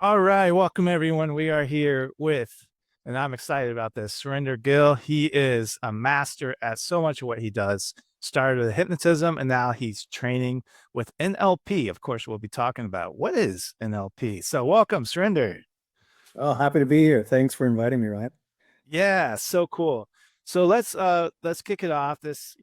All right, welcome everyone. We are here with, and I'm excited about this, Surinder Gill. He is a master at so much of what he does. Started with hypnotism, and now he's training with NLP. Of course, we'll be talking about what is NLP. So, welcome, Surinder. Oh, happy to be here. Thanks for inviting me, Ryan. Yeah, so cool. So let's kick it off. This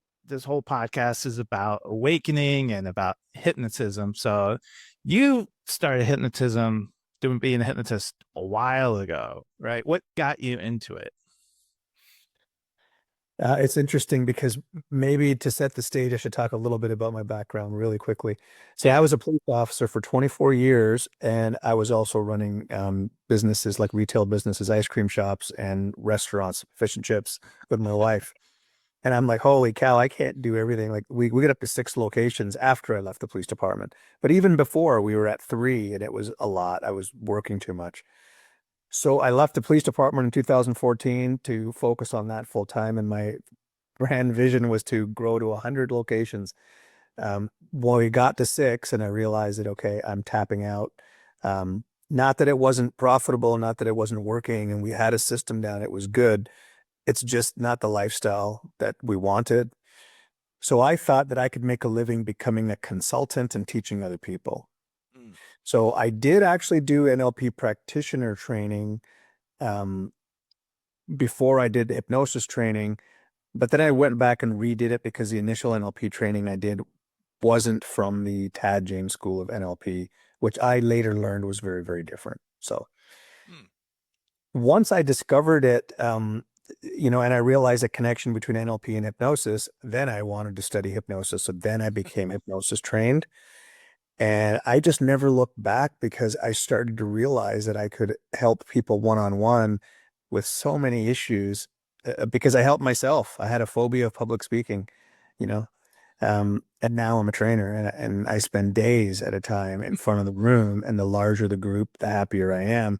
whole podcast is about awakening and about hypnotism. So you started hypnotism, doing being a hypnotist a while ago, right? What got you into it? It's interesting because maybe to set the stage, I should talk a little bit about my background really quickly. See, I Yeah. was a police officer for 24 years, and I was also running businesses like retail businesses, ice cream shops, and restaurants, fish and chips with my wife. And I'm like, holy cow, I can't do everything. Like we get up to 6 locations after I left the police department. But even before, we were at three, and it was a lot. I was working too much. So I left the police department in 2014 to focus on that full time, and my brand vision was to grow to 100 locations. Well, we got to six, and I realized that okay, I'm tapping out. Not that it wasn't profitable, not that it wasn't working, and we had a system down. It was good. It's just not the lifestyle that we wanted. So I thought that I could make a living becoming a consultant and teaching other people. Mm. So I did actually do NLP practitioner training um, before I did hypnosis training, but then I went back and redid it because the initial NLP training I did wasn't from the Tad James School of NLP, which I later learned was very, very different. So Mm. once I discovered it, and I realized a connection between NLP and hypnosis, then I wanted to study hypnosis. So then I became hypnosis trained. And I just never looked back because I started to realize that I could help people one on one with so many issues because I helped myself. I had a phobia of public speaking, you know, and now I'm a trainer and I spend days at a time in front of the room. And the larger the group, the happier I am.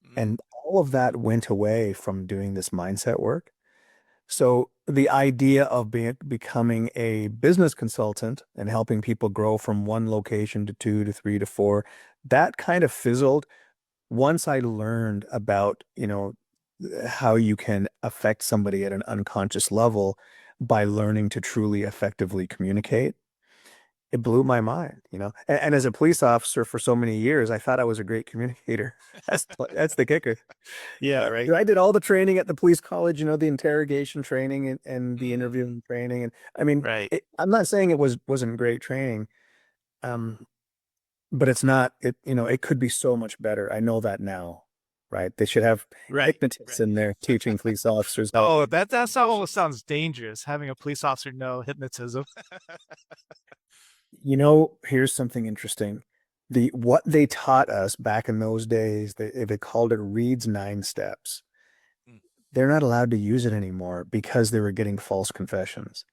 Mm. And all of that went away from doing this mindset work. So the idea of becoming a business consultant and helping people grow from one location to two to three to four, that kind of fizzled once I learned about, how you can affect somebody at an unconscious level by learning to truly effectively communicate. It blew my mind, And as a police officer for so many years, I thought I was a great communicator. That's the kicker. Yeah, right. I did all the training at the police college, the interrogation training and the Mm. interviewing training. And I mean, Right. I'm not saying it wasn't great training, um, but it's not, it could be so much better. I know that now, right? They should have Right. hypnotists Right. in there teaching police officers how. Oh, that almost sounds dangerous, having a police officer know hypnotism. Here's something interesting. What they taught us back in those days, they called it Reed's 9 steps. Mm. They're not allowed to use it anymore because they were getting false confessions.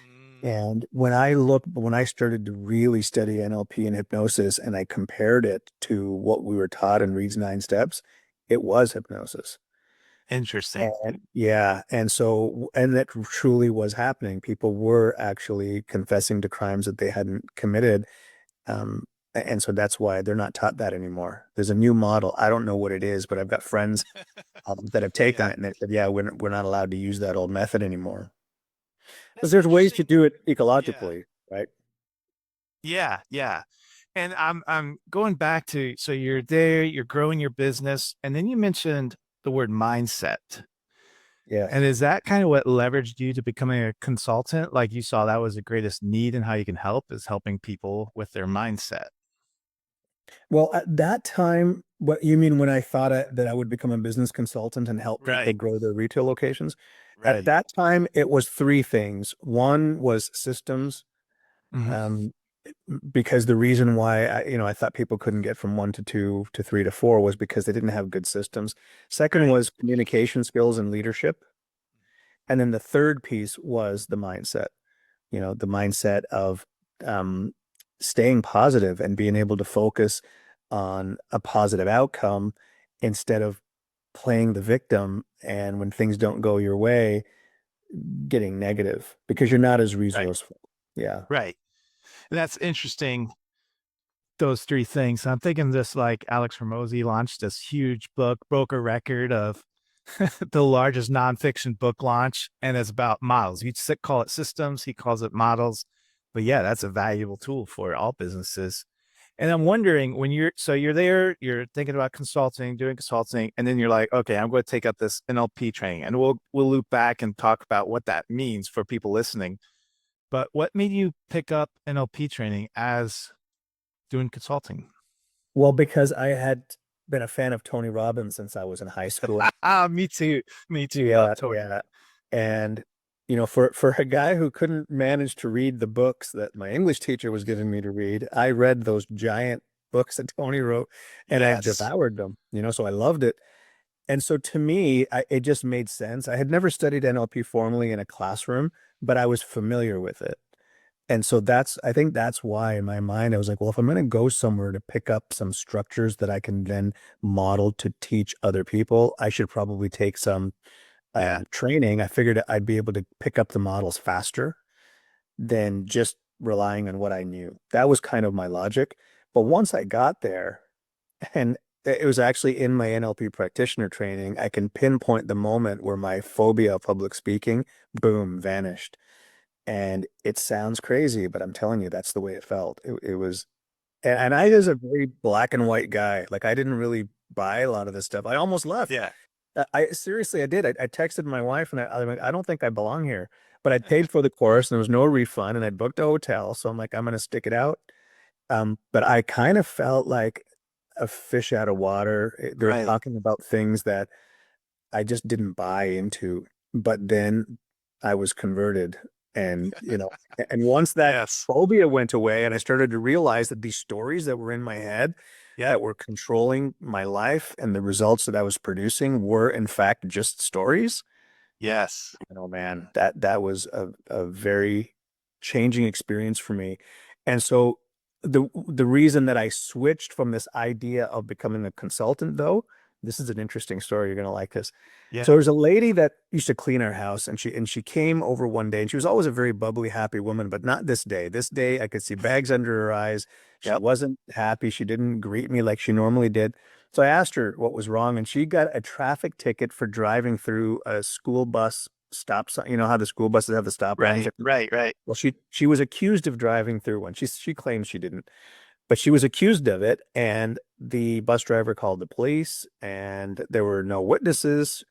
Mm. And when I started to really study NLP and hypnosis and I compared it to what we were taught in Reed's 9 steps, it was hypnosis. Interesting. And yeah, and that truly was happening. People were actually confessing to crimes that they hadn't committed. And so that's why they're not taught that anymore. There's a new model. I don't know what it is, but I've got friends that have taken Yeah. it and they said, yeah, we're not allowed to use that old method anymore. Because That's there's ways to interesting. do it Yeah. ecologically, right? Yeah, yeah. And I'm going back to, so you're there, you're growing your business, and then you mentioned the word mindset. And Yes. is that kind of what leveraged you to becoming a consultant? Like you saw that was the greatest need and how you can help is helping people with their mindset. Well, at that time, what you mean when I thought that I would become a business consultant and help people Right. grow their retail locations? At Right. that time, it was three things. One was systems, Mhm. um, because the reason why I thought people couldn't get from one to two to three to four was because they didn't have good systems. Second Right. was communication skills and leadership. And then the third piece was the mindset, the mindset of um, staying positive and being able to focus on a positive outcome instead of playing the victim. And when things don't go your way, getting negative because you're not as Right. resourceful. Yeah. Right. And that's interesting. those three things. I'm thinking just like Alex Hormozy launched this huge book, broke a record of the largest nonfiction book launch, and it's about models. You call it systems, he calls it models. But yeah, that's a valuable tool for all businesses. And I'm wondering when you're there, you're thinking about consulting, doing consulting, and then you're like, okay, I'm going to take up this NLP training, and we'll loop back and talk about what that means for people listening. But what made you pick up NLP training as doing consulting? Well, because I had been a fan of Tony Robbins since I was in high school. Me too. Me too. Yeah, yeah. And for a guy who couldn't manage to read the books that my English teacher was giving me to read, I read those giant books that Tony wrote, and I Yes. devoured them, so I loved it. And so to me, it just made sense. I had never studied NLP formally in a classroom, but I was familiar with it. And so I think that's why in my mind, I was like, well, if I'm going to go somewhere to pick up some structures that I can then model to teach other people, I should probably take some training. I figured I'd be able to pick up the models faster than just relying on what I knew. That was kind of my logic. But once I got there, and it was actually in my NLP practitioner training, I can pinpoint the moment where my phobia of public speaking, boom, vanished. And it sounds crazy, but I'm telling you, that's the way it felt. It was, and I was a very black and white guy. Like I didn't really buy a lot of this stuff. I almost left. Yeah. I seriously, I did. I texted my wife and I'm like, I don't think I belong here. But I paid for the course and there was no refund and I booked a hotel. So I'm like, I'm going to stick it out. But I kind of felt like a fish out of water. They're Right. talking about things that I just didn't buy into. But then I was converted. And, and once that Yes. phobia went away and I started to realize that these stories that were in my head Yeah. that were controlling my life and the results that I was producing were in fact just stories. Yes. Man, that was a very changing experience for me. And so the reason that I switched from this idea of becoming a consultant, though, this is an interesting story. You're gonna like this. Yeah. So there's a lady that used to clean our house, and she came over one day, and she was always a very bubbly, happy woman, but not this day. This day, I could see bags under her eyes. She Yep. wasn't happy. She didn't greet me like she normally did. So I asked her what was wrong, and she got a traffic ticket for driving through a school bus stop sign. You know how the school buses have the stop lines? Right. Well, she was accused of driving through one. She claims she didn't, but she was accused of it. And the bus driver called the police, and there were no witnesses.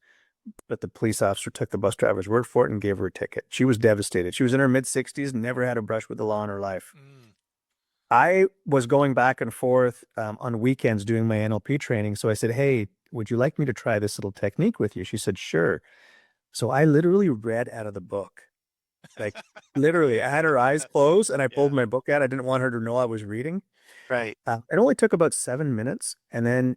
But the police officer took the bus driver's word for it and gave her a ticket. She was devastated. She was in her mid-60s, never had a brush with the law in her life. Mm. I was going back and forth on weekends doing my NLP training. So I said, hey, would you like me to try this little technique with you? She said, sure. So I literally read out of the book. Like literally, I had her eyes closed and I pulled Yeah. my book out. I didn't want her to know I was reading. Right. It only took about 7 minutes. And then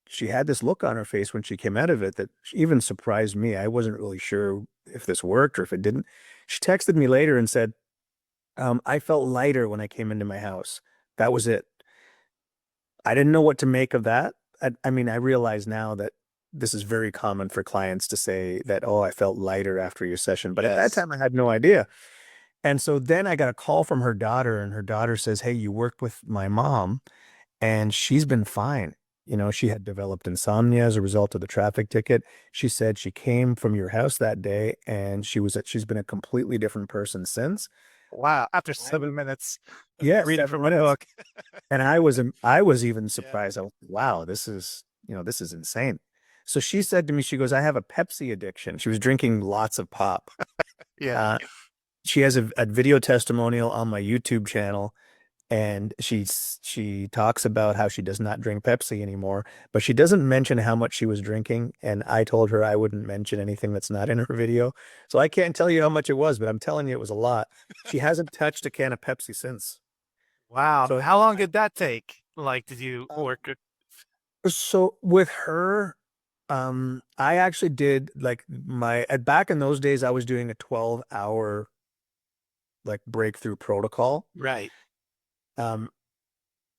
she had this look on her face when she came out of it that even surprised me. I wasn't really sure if this worked or if it didn't. She texted me later and said, I felt lighter when I came into my house. That was it. I didn't know what to make of that. I mean, I realize now that this is very common for clients to say that, oh, I felt lighter after your session. But at that Yes. time, I had no idea. And so then I got a call from her daughter, and her daughter says, hey, you worked with my mom, and she's been fine. She had developed insomnia as a result of the traffic ticket. She said she came from your house that day, and she's been a completely different person since. Wow. After I- 7 minutes of Yeah, reading 7 from a minutes. book. And I was even Yeah. surprised. Wow, this is insane. So she said to me, she goes, I have a Pepsi addiction. She was drinking lots of pop. Yeah. Uh, she has a video testimonial on my YouTube channel, and she talks about how she does not drink Pepsi anymore, but she doesn't mention how much she was drinking. And I told her I wouldn't mention anything that's not in her video. So I can't tell you how much it was, but I'm telling you it was a lot. She hasn't touched a can of Pepsi since. Wow. So How long did that take? Like, did you um, work it? So with her, I actually did like back in those days, I was doing a 12-hour like breakthrough protocol. Right. Um,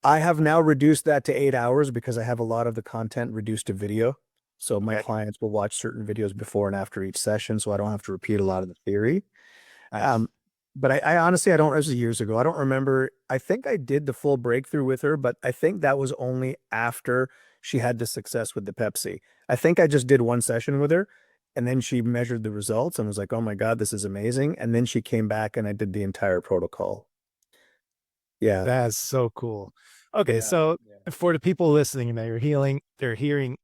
I have now reduced that to 8 hours because I have a lot of the content reduced to video. So my Okay. clients will watch certain videos before and after each session, so I don't have to repeat a lot of the theory. Nice. Um, But I honestly, I don't, this was years ago. I don't remember. I think I did the full breakthrough with her, but I think that was only after she had the success with the Pepsi. I think I just did one session with her and then she measured the results and was like, oh my God, this is amazing. And then she came back and I did the entire protocol. Yeah. That's so cool. Okay, Yeah. so Yeah. for the people listening, they're hearing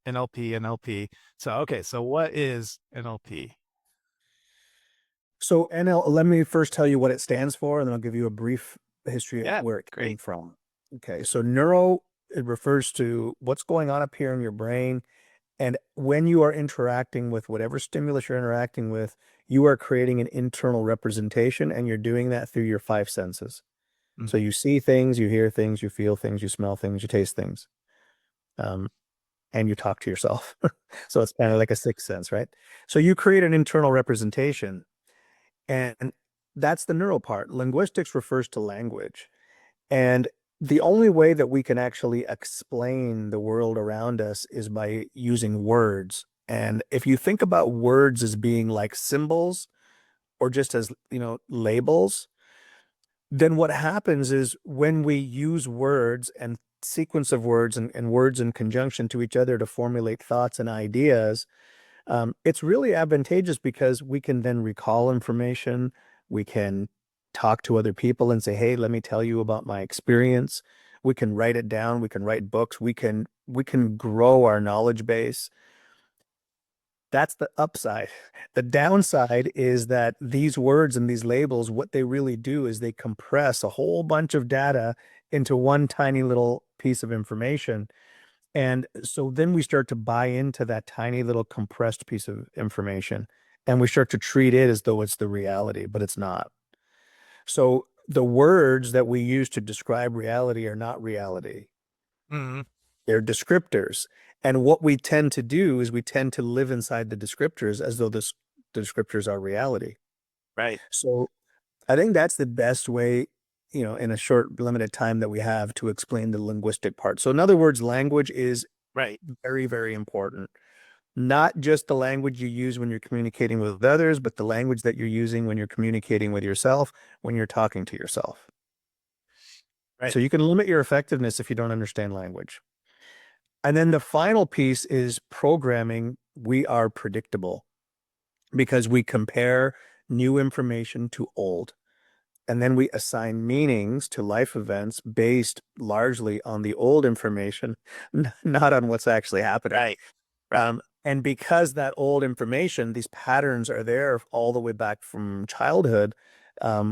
NLP, NLP. So okay, so what is NLP? So let me first tell you what it stands for, and then I'll give you a brief history of Yeah, where it came great. from. Okay, so neuro, it refers to what's going on up here in your brain. And when you are interacting with whatever stimulus you're interacting with, you are creating an internal representation, and you're doing that through your five senses. So Mhm. you see things, you hear things, you feel things, you smell things, you taste things, um, and you talk to yourself. So it's kind of like a sixth sense, right? So you create an internal representation, and that's the neural part. Linguistics refers to language. And the only way that we can actually explain the world around us is by using words. And if you think about words as being like symbols or just as, labels, then what happens is when we use words and sequence of words and words in conjunction to each other to formulate thoughts and ideas, it's really advantageous because we can then recall information. We can talk to other people and say, "Hey, let me tell you about my experience." We can write it down. We can write books. We can grow our knowledge base. That's the upside. The downside is that these words and these labels, what they really do is they compress a whole bunch of data into one tiny little piece of information. And so then we start to buy into that tiny little compressed piece of information and we start to treat it as though it's the reality, but it's not. So the words that we use to describe reality are not reality. Mhm. They're descriptors. And what we tend to do is we tend to live inside the descriptors as though the descriptors are reality. Right, So I think that's the best way, in a short, limited time that we have to explain the linguistic part. So in other words, language is right, very, very important. Not just the language you use when you're communicating with others, but the language that you're using when you're communicating with yourself, when you're talking to yourself. right. So you can limit your effectiveness if you don't understand language. And then the final piece is programming. We are predictable because we compare new information to old. And then we assign meanings to life events based largely on the old information, not on what's actually happening. Right, right, And because that old information, these patterns are there all the way back from childhood,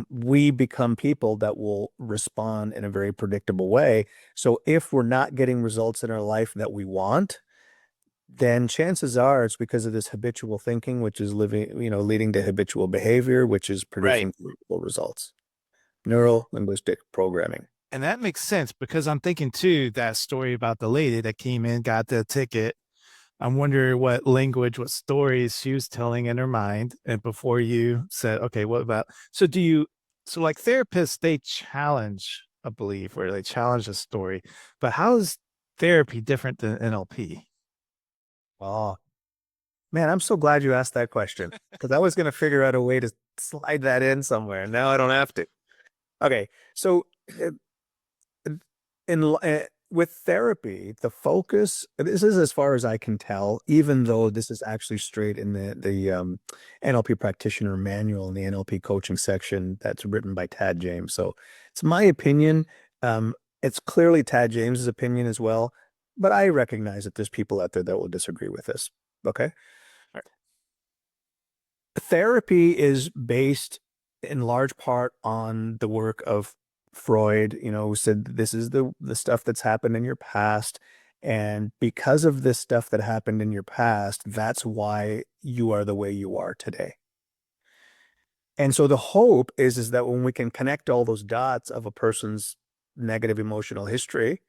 we become people that will respond in a very predictable way. So if we're not getting results in our life that we want, then chances are it's because of this habitual thinking, which is leading to habitual behavior, which is right. producing predictable results. Neuro-linguistic programming. And that makes sense because I'm thinking too that story about the lady that came in, got the ticket. I'm wondering what language, what stories she was telling in her mind. And before you said, okay, what about so like therapists, they challenge a belief or they challenge a story, but how is therapy different than NLP? Oh, man, I'm so glad you asked that question because I was going to figure out a way to slide that in somewhere. Now I don't have to. Okay. So uh, with therapy, the focus, this is as far as I can tell, even though this is actually straight in the NLP practitioner manual in the NLP coaching section that's written by Tad James. So it's my opinion. It's clearly Tad James's opinion as well, but I recognize that there's people out there that will disagree with this. Okay. Therapy is based in large part on the work of Freud, who said this is the stuff that's happened in your past. And because of this stuff that happened in your past, that's why you are the way you are today. And so the hope is that when we can connect all those dots of a person's negative emotional history,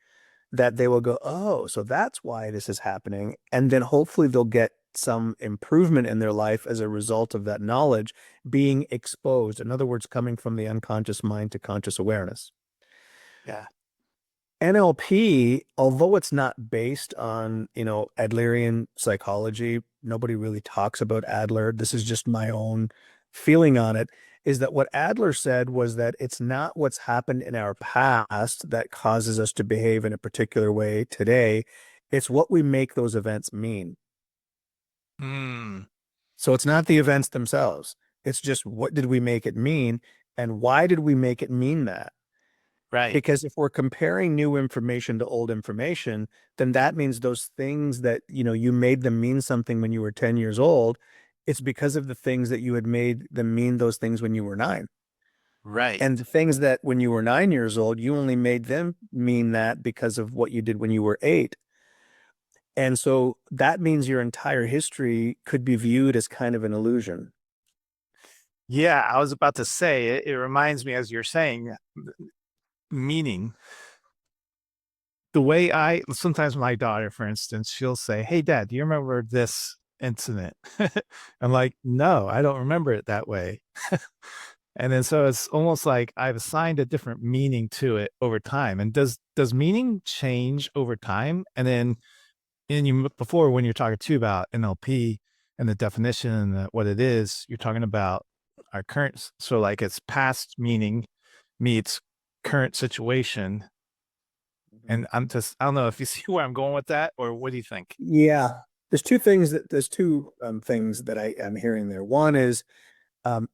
that they will go, oh, so that's why this is happening. And then hopefully they'll get some improvement in their life as a result of that knowledge being exposed. In other words, coming from the unconscious mind to conscious awareness. Yeah. NLP, although it's not based on, Adlerian psychology, nobody really talks about Adler. This is just my own feeling on it. is that what Adler said was that it's not what's happened in our past that causes us to behave in a particular way today. It's what we make those events mean. Mm, So it's not the events themselves. It's just what did we make it mean and why did we make it mean that? right. Because if we're comparing new information to old information, then that means those things that, you made them mean something when you were 10 years old, it's because of the things that you had made them mean those things when you were 9. Right. And the things that when you were 9 years old, you only made them mean that because of what you did when you were 8. And so that means your entire history could be viewed as kind of an illusion. Yeah, I was about to say it reminds me as you're saying meaning the way I sometimes my daughter, for instance, she'll say, "Hey, Dad, do you remember this incident?" I'm like, "No, I don't remember it that way." And then so it's almost like I've assigned a different meaning to it over time. And does meaning change over time? And then in you before when you're talking too about NLP and the definition and what it is, you're talking about our current. So like it's past meaning meets current situation. And I don't know if you see where I'm going with that, or what do you think? Yeah. There's two things that I am hearing there. One is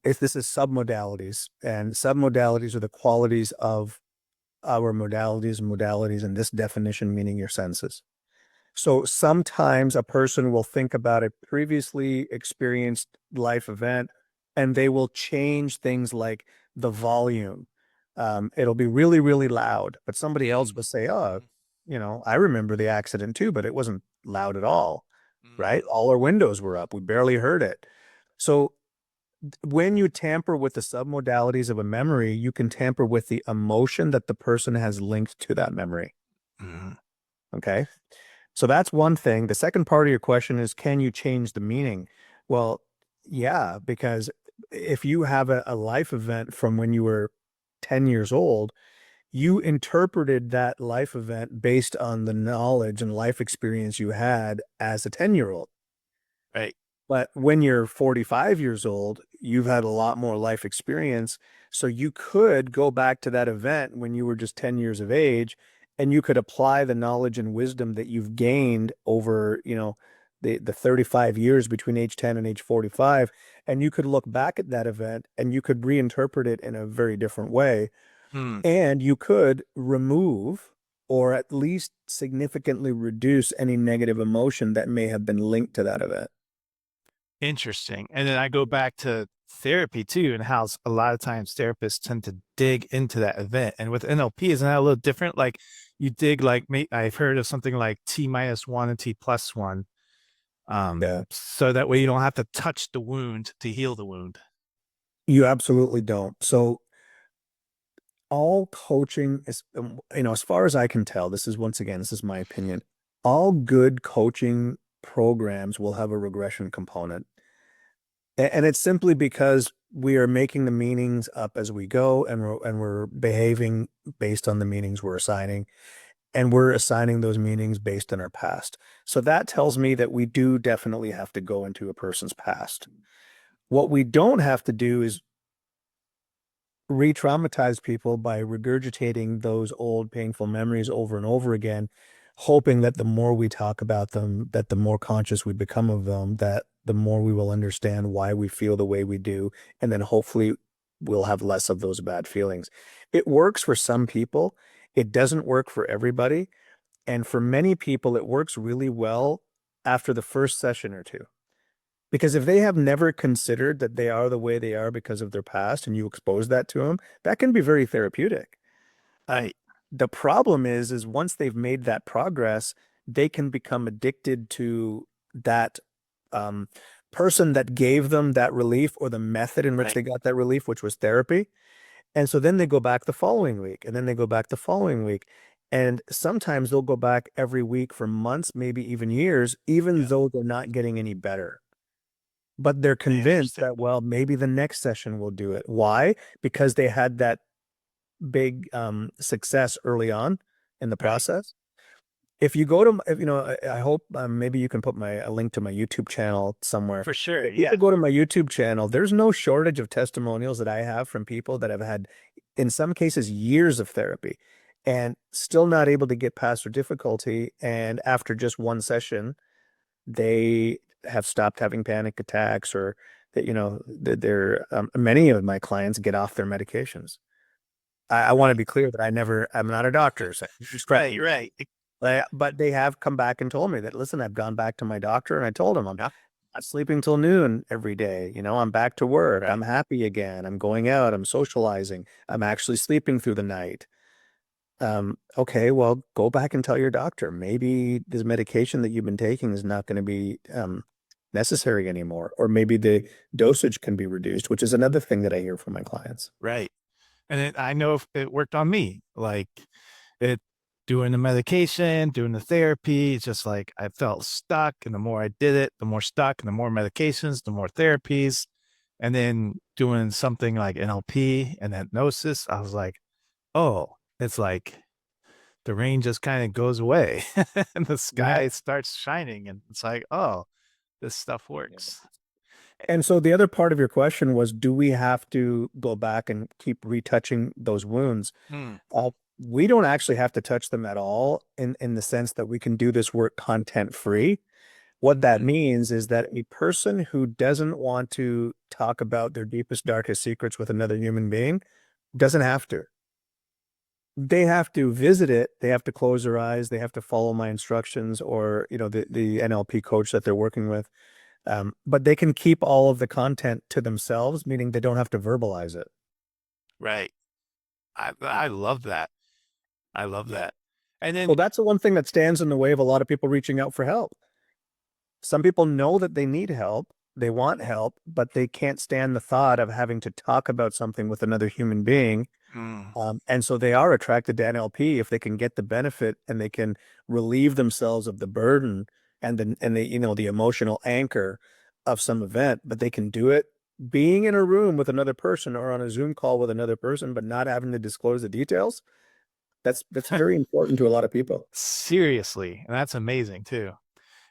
if this is submodalities, and submodalities are the qualities of our modalities, and this definition meaning your senses. So sometimes a person will think about a previously experienced life event and they will change things like the volume. It'll be really, really loud, but somebody else Mm, will say, oh, I remember the accident too, but it wasn't loud at all, right? mm, All our windows were up. We barely heard it. So when you tamper with the submodalities of a memory, you can tamper with the emotion that the person has linked to that memory. mm, Okay. So that's one thing. The second part of your question is, can you change the meaning? Well, yeah, because if you have a life event from when you were 10 years old, you interpreted that life event based on the knowledge and life experience you had as a 10-year-old. right. But when you're 45 years old, you've had a lot more life experience. So you could go back to that event when you were just 10 years of age, and you could apply the knowledge and wisdom that you've gained over, the 35 years between age 10 and age 45. And you could look back at that event and you could reinterpret it in a very different way. Hmm. And you could remove or at least significantly reduce any negative emotion that may have been linked to that event. Interesting. And then I go back to therapy too, and how a lot of times therapists tend to dig into that event. And with NLP, isn't that a little different? Like you dig like I've heard of something like T-1 and T+1. Yeah. So that way you don't have to touch the wound to heal the wound. You absolutely don't. So all coaching is, as far as I can tell, this is my opinion. All good coaching programs will have a regression component. And it's simply because we are making the meanings up as we go, and we're behaving based on the meanings we're assigning, and we're assigning those meanings based on our past. So that tells me that we do definitely have to go into a person's past. What we don't have to do is re-traumatize people by regurgitating those old painful memories over and over again, hoping that the more we talk about them, that the more conscious we become of them, that the more we will understand why we feel the way we do, and then hopefully we'll have less of those bad feelings. It works for some people. It doesn't work for everybody. And for many people, it works really well after the first session or two. Because if they have never considered that they are the way they are because of their past and you expose that to them, that can be very therapeutic. Right. The problem is once they've made that progress, they can become addicted to that um, person that gave them that relief or the method in which Right. they got that relief, which was therapy. And so then they go back the following week, and then they go back the following week. And sometimes they'll go back every week for months, maybe even years, even Yeah. though they're not getting any better. But they're convinced Interesting. that, well, maybe the next session will do it. Why? Because they had that big success early on in the Right. process. If you go to, if, you know, I hope maybe you can put a link to my YouTube channel somewhere. For sure. If Yeah. people go to my YouTube channel, there's no shortage of testimonials that I have from people that have had, in some cases, years of therapy and still not able to get past their difficulty. And after just one session, they have stopped having panic attacks, or that, they're, many of my clients get off their medications. I want to Right. be clear that I'm not a doctor, so just correct Right. me. Right. But they have come back and told me that, listen, I've gone back to my doctor and I told him I'm Yeah. not sleeping till noon every day. I'm back to work. Right. I'm happy again. I'm going out. I'm socializing. I'm actually sleeping through the night. Okay, well, go back and tell your doctor. Maybe this medication that you've been taking is not going to be necessary anymore, or maybe the dosage can be reduced, which is another thing that I hear from my clients. Right. And I know if it worked on me, like it doing the medication, doing the therapy. It's just like I felt stuck. And the more I did it, the more stuck, and the more medications, the more therapies. And then doing something like NLP and hypnosis, I was like, oh, it's like the rain just kind of goes away and the Yeah. sky starts shining. And it's like, oh, this stuff Yeah. works. And so the other part of your question was, do we have to go back and keep retouching those wounds? Hmm. We don't actually have to touch them at all, in the sense that we can do this work content free. What that Hmm. means is that a person who doesn't want to talk about their deepest, darkest secrets with another human being doesn't have to. They have to visit it. They have to close their eyes. They have to follow my instructions, or, the NLP coach that they're working with. But they can keep all of the content to themselves, meaning they don't have to verbalize it. Right. I love that. I love Yeah. that. And Well, then, that's the one thing that stands in the way of a lot of people reaching out for help. Some people know that they need help, they want help, but they can't stand the thought of having to talk about something with another human being. mm, And so they are attracted to NLP if they can get the benefit and they can relieve themselves of the burden and the emotional anchor of some event, but they can do it being in a room with another person or on a Zoom call with another person, but not having to disclose the details. That's very important to a lot of people. seriously, and that's amazing too.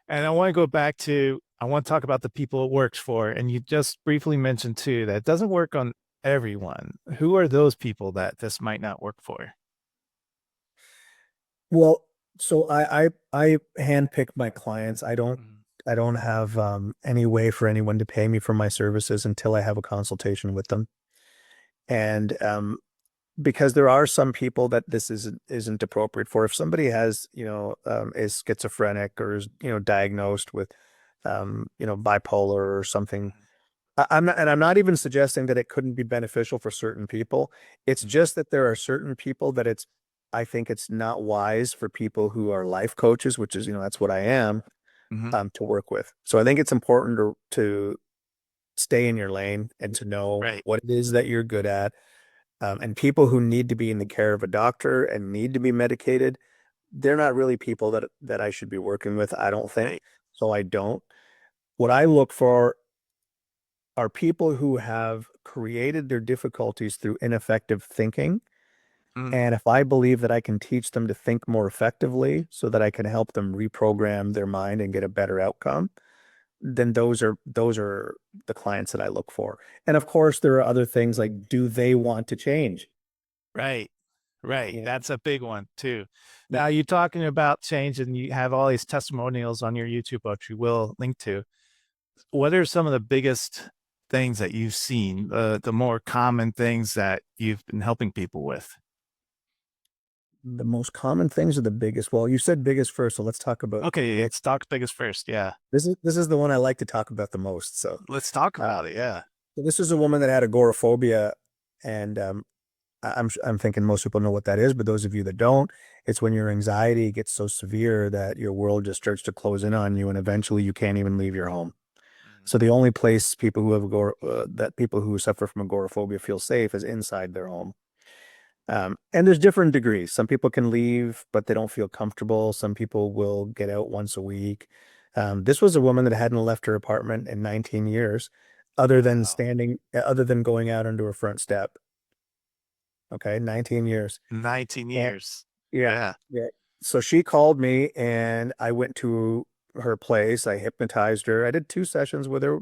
And I want to go back to, I want to talk about the people it works for. And you just briefly mentioned too that it doesn't work on everyone. Who are those people that this might not work for? Well, so I handpick my clients. I don't have any way for anyone to pay me for my services until I have a consultation with them. And because there are some people that this isn't appropriate for. If somebody has, is schizophrenic, or is, diagnosed with, bipolar or something, I'm not even suggesting that it couldn't be beneficial for certain people. It's just that there are certain people that I think it's not wise for people who are life coaches, which is, that's what I am, Mm-hmm. to work with. So I think it's important to stay in your lane and to know Right. what it is that you're good at. And people who need to be in the care of a doctor and need to be medicated, they're not really people that I should be working with, I don't think. Right. So I don't. What I look for are people who have created their difficulties through ineffective thinking. Mm, And if I believe that I can teach them to think more effectively so that I can help them reprogram their mind and get a better outcome, then those are the clients that I look for. And of course, there are other things like, do they want to change? right. Right. Yeah. That's a big one too. Now you're talking about change and you have all these testimonials on your YouTube, which you will link to. What are some of the biggest things that you've seen, the more common things that you've been helping people with? The most common things are the biggest. Well, you said biggest first, so let's talk about Okay, let's talk biggest first. Yeah. this is the one I like to talk about the most. So, Let's talk uh, about it. Yeah. so this is a woman that had agoraphobia, and I'm thinking most people know what that is, but those of you that don't, it's when your anxiety gets so severe that your world just starts to close in on you, and eventually you can't even leave your home. Mhm. So the only place people who suffer from agoraphobia feel safe is inside their home. And there's different degrees. Some people can leave, but they don't feel comfortable. Some people will get out once a week. This was a woman that hadn't left her apartment in 19 years, Wow. other than going out onto her front step. Okay, 19 years. 19 And years. yeah, Yeah. yeah. So she called me and I went to her place. I hypnotized her. I did 2 sessions with her.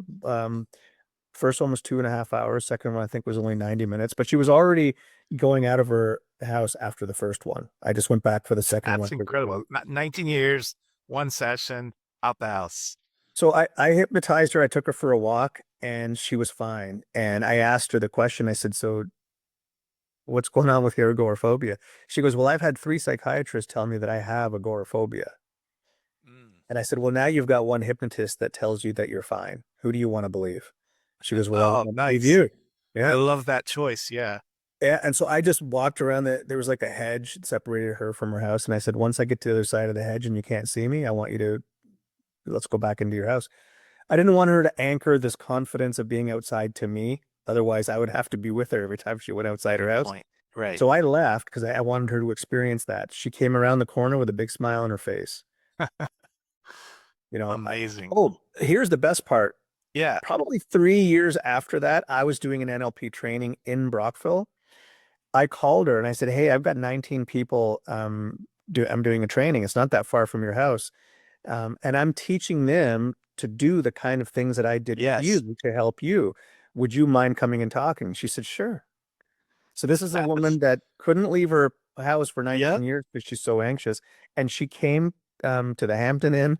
First one was 2.5 hours. Second one, I think, was only 90 minutes, but she was already going out of her house after the first one. I just went back for the second one. That's incredible. 19 years, one session, out the house. So I hypnotized her. I took her for a walk and she was fine. And I asked her the question. I said, so what's going on with your agoraphobia? She goes, well, I've had 3 psychiatrists tell me that I have agoraphobia. Mm. And I said, well, now you've got one hypnotist that tells you that you're fine. Who do you want to believe? She goes, well, Oh, I believe nice. you. I Yeah. love that choice. Yeah. Yeah. And so I just walked around there was like a hedge that separated her from her house. And I said, once I get to the other side of the hedge and you can't see me, I want you to, let's go back into your house. I didn't want her to anchor this confidence of being outside to me. Otherwise, I would have to be with her every time she went outside her Good house. point. Right. So I left because I wanted her to experience that. She came around the corner with a big smile on her face. Amazing. Oh, here's the best part. Yeah. Probably 3 years after that, I was doing an NLP training in Brockville. I called her and I said, hey, I've got 19 people. I'm doing a training. It's not that far from your house. And I'm teaching them to do the kind of things that I did with Yes. you to help you. Would you mind coming and talking? She said, sure. So this is a woman that couldn't leave her house for 19 Yep. years because she's so anxious. And she came to the Hampton Inn,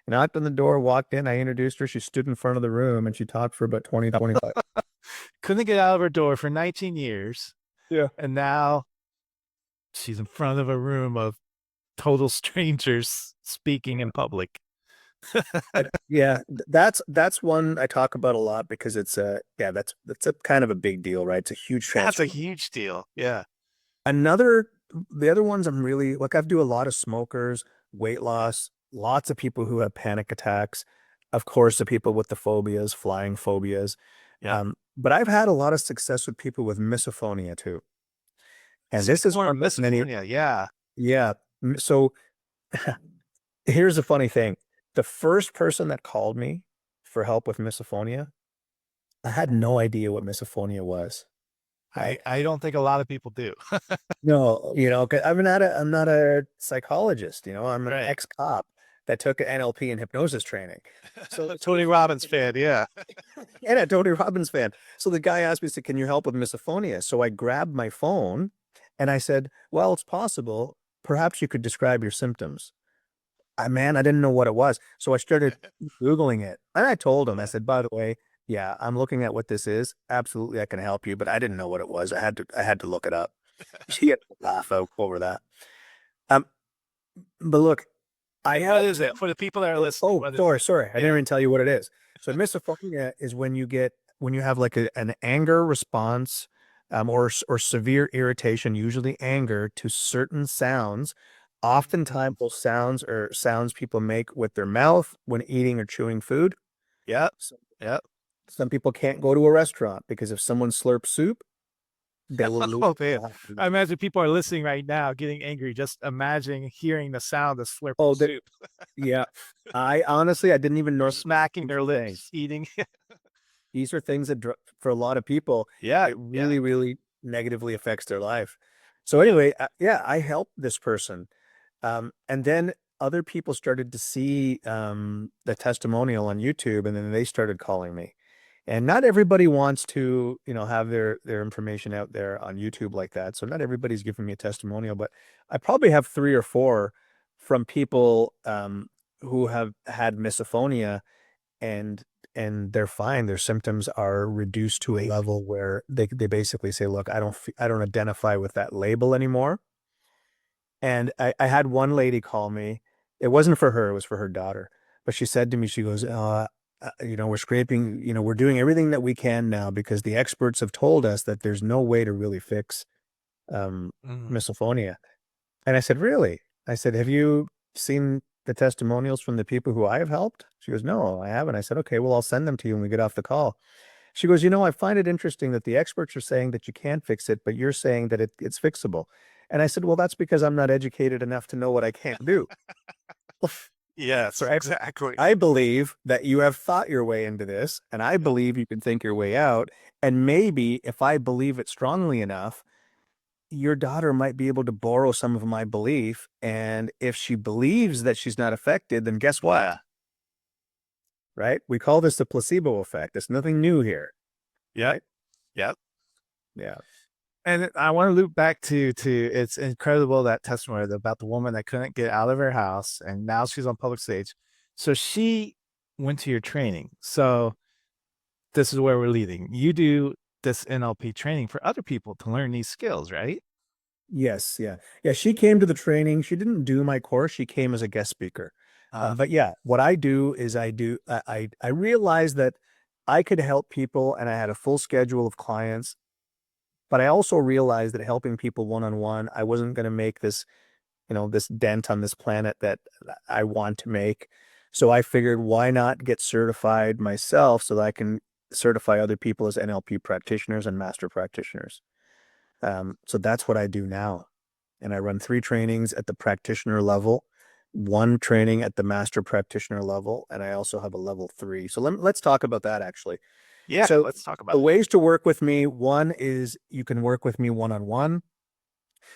knocked on the door, walked in. I introduced her. She stood in front of the room and she talked for about 20, 25. Couldn't get out of her door for 19 years. Yeah. And now she's in front of a room of total strangers speaking in public. Yeah, that's one I talk about a lot because it's that's a kind of a big deal, right? It's a huge That's transfer. a huge deal. Yeah. The other ones I'm really like I do a lot of smokers, weight loss, lots of people who have panic attacks, of course, the people with the phobias, flying phobias. Yeah. But I've had a lot of success with people with misophonia too. And this is More one that many, Misophonia. Yeah. yeah. So here's the funny thing. The first person that called me for help with misophonia, I had no idea what misophonia was. I don't think a lot of people do. No, 'cause I'm not a psychologist, I'm an Right. ex-cop that took an NLP and hypnosis training. So, Tony Robbins fan. Yeah. and a Tony Robbins fan. So the guy asked me, said, can you help with misophonia? So I grabbed my phone and I said, well, it's possible. Perhaps you could describe your symptoms. I didn't know what it was. So I started Googling it. And I told him, I said, by the way, yeah, I'm looking at what this is. Absolutely, I can help you, but I didn't know what it was. I had to look it up. She had to laugh over that. Um, but look, What is it for the people that are listening? sorry. I didn't even tell you what it is. So misophonia is when you have like an anger response, or severe irritation, usually anger to certain sounds. Oftentimes those sounds are sounds people make with their mouth when eating or chewing food. Yep. So Yep. some people can't go to a restaurant because if someone slurps soup, they will lose. Oh, man. I imagine people are listening right now getting angry. Just imagine hearing the sound of slurping Oh, soup. yeah. I honestly, I didn't even know Or smacking their thing. lips, eating. These are things that for a lot of people, Yeah. it really, really negatively affects their life. So anyway, yeah, I helped this person. And then other people started to see the testimonial on YouTube, and then they started calling me. And not everybody wants to, have their information out there on YouTube like that. So not everybody's giving me a testimonial, but I probably have 3 or 4 from people who have had misophonia and they're fine. Their symptoms are reduced to a level where they basically say, look, I don't identify with that label anymore. And I had one lady call me. It wasn't for her, it was for her daughter. But she said to me, she goes, we're scraping, we're doing everything that we can now because the experts have told us that there's no way to really fix misophonia. And I said, really? I said, have you seen the testimonials from the people who I have helped? She goes, no, I haven't. I said, okay, well, I'll send them to you when we get off the call. She goes, I find it interesting that the experts are saying that you can't fix it, but you're saying that it's fixable. And I said, well, that's because I'm not educated enough to know what I can't do. Yes, Right? exactly. I believe that you have thought your way into this, and I believe you can think your way out. And maybe if I believe it strongly enough, your daughter might be able to borrow some of my belief. And if she believes that she's not affected, then guess what? Yeah. Right? We call this the placebo effect. It's nothing new here. Yep. Right? Yep. Yeah. And I want to loop back to it's incredible, that testimony about the woman that couldn't get out of her house and now she's on public stage. So she went to your training. So this is where we're leading. You do this NLP training for other people to learn these skills, right? Yes. Yeah. Yeah. She came to the training. She didn't do my course. She came as a guest speaker. But yeah, what I do is I realized that I could help people and I had a full schedule of clients, but I also realized that helping people one-on-one, I wasn't going to make this, this dent on this planet that I want to make. So I figured, why not get certified myself so that I can certify other people as NLP practitioners and master practitioners. So that's what I do now. And I run 3 trainings at the practitioner level, 1 training at the master practitioner level, and I also have a level 3. So let's talk about that actually. Yeah, So let's talk about the it. ways to work with me, one is you can work with me one-on-one.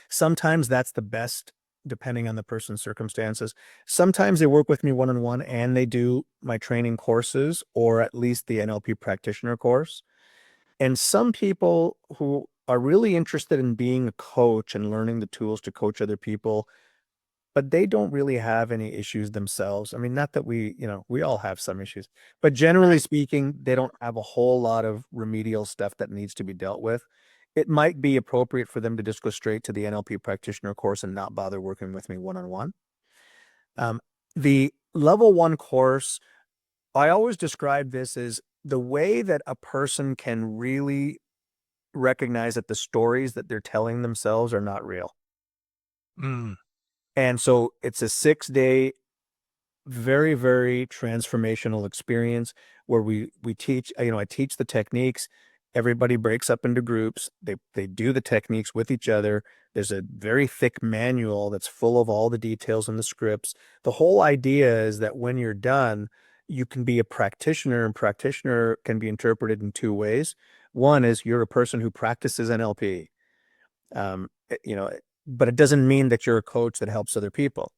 Sometimes that's the best, depending on the person's circumstances. Sometimes they work with me one-on-one and they do my training courses or at least the NLP practitioner course. And some people who are really interested in being a coach and learning the tools to coach other people, but they don't really have any issues themselves. I mean, not that we all have some issues, but generally speaking, they don't have a whole lot of remedial stuff that needs to be dealt with. It might be appropriate for them to just go straight to the NLP practitioner course and not bother working with me one-on-one. The level 1 course, I always describe this as the way that a person can really recognize that the stories that they're telling themselves are not real. Mm, And so it's a 6-day, very, very transformational experience where we teach, I teach the techniques. Everybody breaks up into groups. They do the techniques with each other. There's a very thick manual that's full of all the details and the scripts. The whole idea is that when you're done, you can be a practitioner, and practitioner can be interpreted in 2 ways. One is you're a person who practices NLP. Um, but it doesn't mean that you're a coach that helps other people,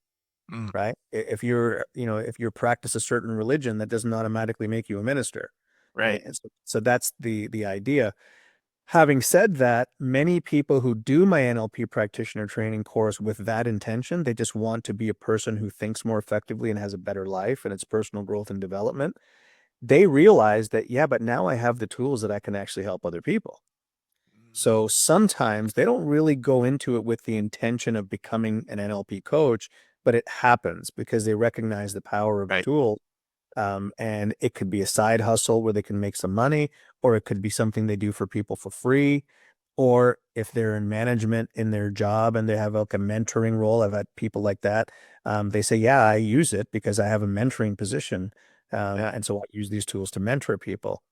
mm, right? If you practice a certain religion, that doesn't automatically make you a minister. right. And so that's the idea. Having said that, many people who do my NLP practitioner training course with that intention, they just want to be a person who thinks more effectively and has a better life and it's personal growth and development. They realize that, yeah, but now I have the tools that I can actually help other people. So sometimes they don't really go into it with the intention of becoming an NLP coach, but it happens because they recognize the power of the Right. tool. And it could be a side hustle where they can make some money, or it could be something they do for people for free. Or if they're in management in their job and they have like a mentoring role, I've had people like that. They say, yeah, I use it because I have a mentoring position. Yeah. And so I use these tools to mentor people.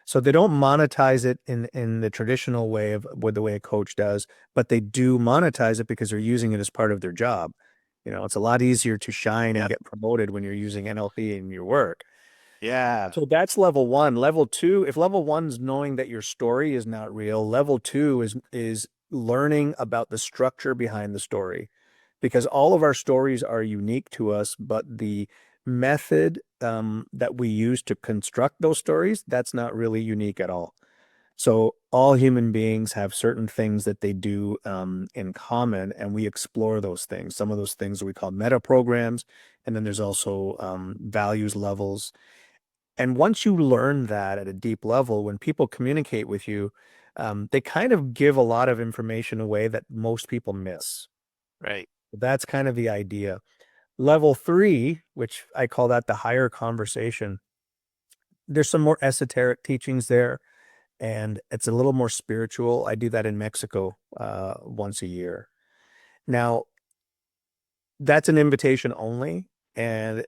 So they don't monetize it in the traditional way of with the way a coach does, but they do monetize it because they're using it as part of their job. It's a lot easier to shine and Yep. get promoted when you're using NLP in your work. Yeah. So that's level 1. Level 2, if level 1's knowing that your story is not real, level 2 is learning about the structure behind the story. Because all of our stories are unique to us, but the method that we use to construct those stories, that's not really unique at all. So all human beings have certain things that they do in common, and we explore those things. Some of those things we call meta programs, and then there's also values levels. And once you learn that at a deep level, when people communicate with you, they kind of give a lot of information away that most people miss. Right. That's kind of the idea. Level 3, which I call that the higher conversation, there's some more esoteric teachings there, and it's a little more spiritual. I do that in Mexico once a year. Now, that's an invitation only, and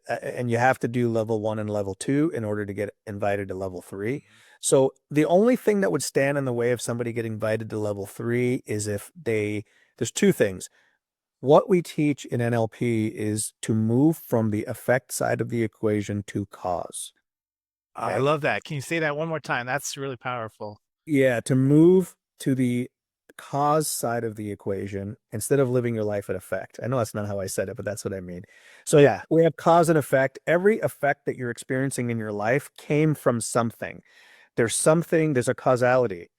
you have to do level 1 and level 2 in order to get invited to level 3. So the only thing that would stand in the way of somebody getting invited to level 3 is if there's 2 things. What we teach in NLP is to move from the effect side of the equation to cause. I Okay. love that. Can you say that one more time? That's really powerful. Yeah, to move to the cause side of the equation instead of living your life at effect. I know that's not how I said it, but that's what I mean. So Yeah. we have cause and effect. Every effect that you're experiencing in your life came from something. There's a causality.